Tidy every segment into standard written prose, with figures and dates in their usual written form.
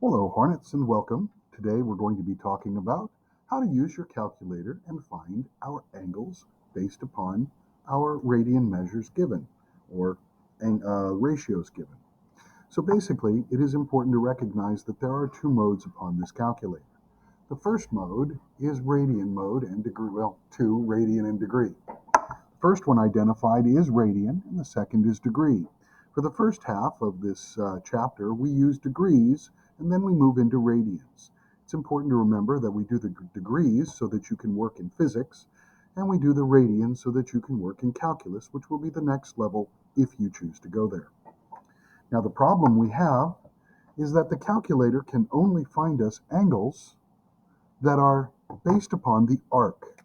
Hello, Hornets, and welcome. Today we're going to be talking about how to use your calculator and find our angles based upon our radian measures given, or ratios given. So basically, it is important to recognize that there are two modes upon this calculator. The first mode is radian mode and degree, well, two, radian and degree. The first one identified is radian, and the second is degree. For the first half of this chapter, we use degrees, and then we move into radians. It's important to remember that we do the degrees so that you can work in physics, and we do the radians so that you can work in calculus, which will be the next level if you choose to go there. Now, the problem we have is that the calculator can only find us angles that are based upon the arc.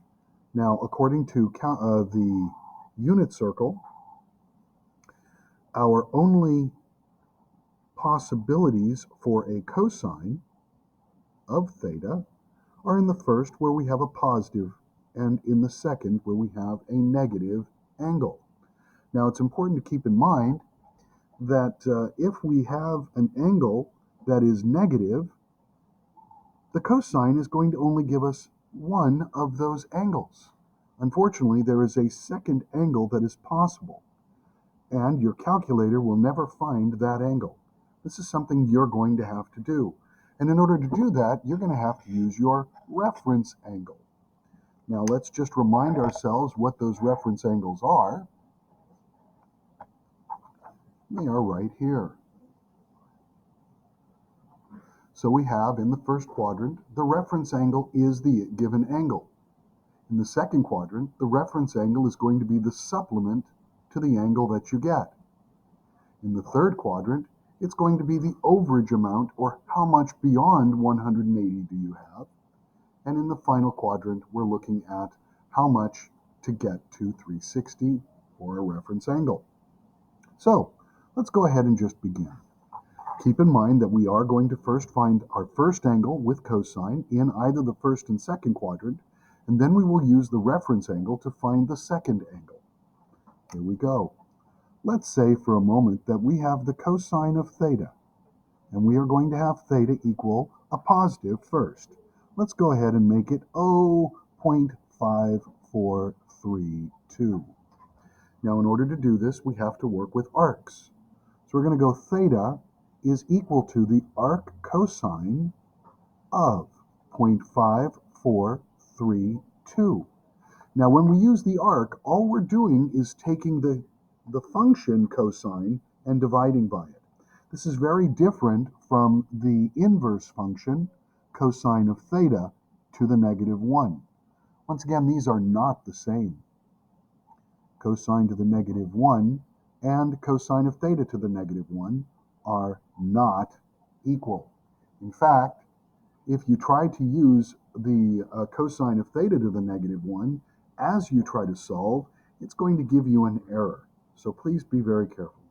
Now, according to the unit circle, our only possibilities for a cosine of theta are in the first, where we have a positive, and in the second, where we have a negative angle. Now, it's important to keep in mind that if we have an angle that is negative, the cosine is going to only give us one of those angles. Unfortunately, there is a second angle that is possible, and your calculator will never find that angle. This is something you're going to have to do. And in order to do that, you're going to have to use your reference angle. Now let's just remind ourselves what those reference angles are. They are right here. So we have in the first quadrant, the reference angle is the given angle. In the second quadrant, the reference angle is going to be the supplement to the angle that you get. In the third quadrant, it's going to be the overage amount, or how much beyond 180 do you have. And in the final quadrant, we're looking at how much to get to 360 for a reference angle. So let's go ahead and just begin. Keep in mind that we are going to first find our first angle with cosine in either the first and second quadrant, and then we will use the reference angle to find the second angle. Here we go. Let's say for a moment that we have the cosine of theta, and we are going to have theta equal a positive first. Let's go ahead and make it 0.5432. Now, in order to do this, we have to work with arcs. So we're going to go theta is equal to the arc cosine of 0.5432. Now, when we use the arc, all we're doing is taking the function cosine and dividing by it. This is very different from the inverse function, cosine of theta to the negative 1. Once again, these are not the same. Cosine to the negative 1 and cosine of theta to the negative 1 are not equal. In fact, if you try to use the cosine of theta to the negative 1 as you try to solve, it's going to give you an error. So please be very careful.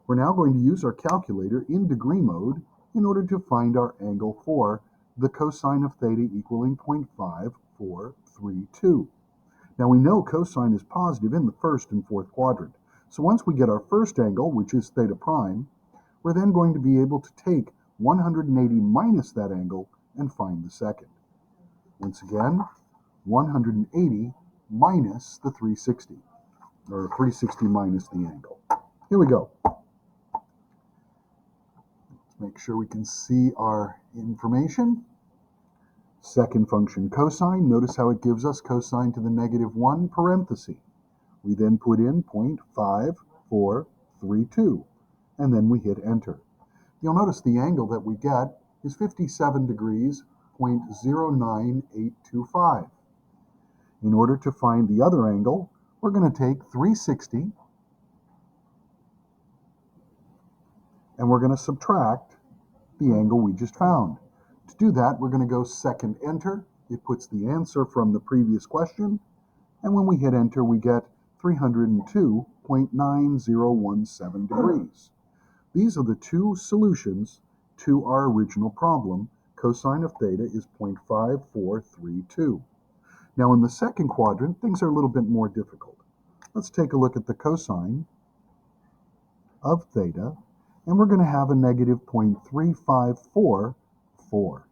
We're now going to use our calculator in degree mode in order to find our angle for the cosine of theta equaling 0.5432. Now we know cosine is positive in the first and fourth quadrant. So once we get our first angle, which is theta prime, we're then going to be able to take 180 minus that angle and find the second. Once again, 180 minus the 360, or 360 minus the angle. Here we go. Let's make sure we can see our information. Second function cosine, notice how it gives us cosine to the negative 1 parenthesis. We then put in 0.5432, and then we hit enter. You'll notice the angle that we get is 57 degrees, 0.09825. In order to find the other angle, we're going to take 360, and we're going to subtract the angle we just found. To do that, we're going to go second enter. It puts the answer from the previous question, and when we hit enter, we get 302.9017 degrees. These are the two solutions to our original problem. Cosine of theta is 0.5432. Now in the second quadrant, things are a little bit more difficult. Let's take a look at the cosine of theta, and we're going to have a negative 0.3544.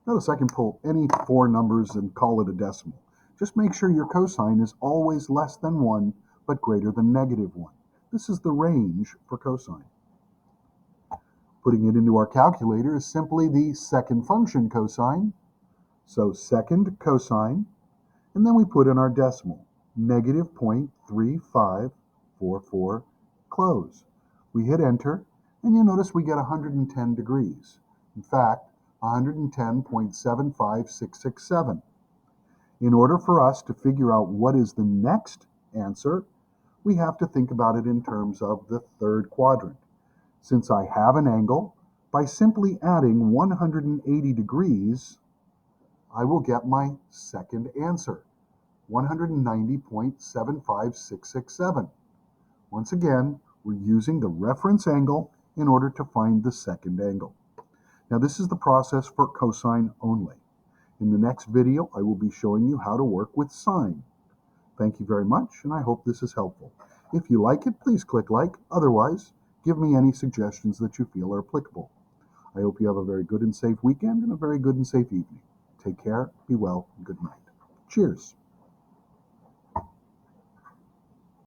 Notice I can pull any four numbers and call it a decimal. Just make sure your cosine is always less than 1 but greater than negative 1. This is the range for cosine. Putting it into our calculator is simply the second function cosine. So second cosine, and then we put in our decimal, negative 0.3544, close. We hit enter, and you'll notice we get 110 degrees. In fact, 110.75667. In order for us to figure out what is the next answer, we have to think about it in terms of the third quadrant. Since I have an angle, by simply adding 180 degrees, I will get my second answer, 190.75667. Once again, we're using the reference angle in order to find the second angle. Now this is the process for cosine only. In the next video, I will be showing you how to work with sine. Thank you very much, and I hope this is helpful. If you like it, please click like. Otherwise, give me any suggestions that you feel are applicable. I hope you have a very good and safe weekend and a very good and safe evening. Take care, be well, and good night. Cheers.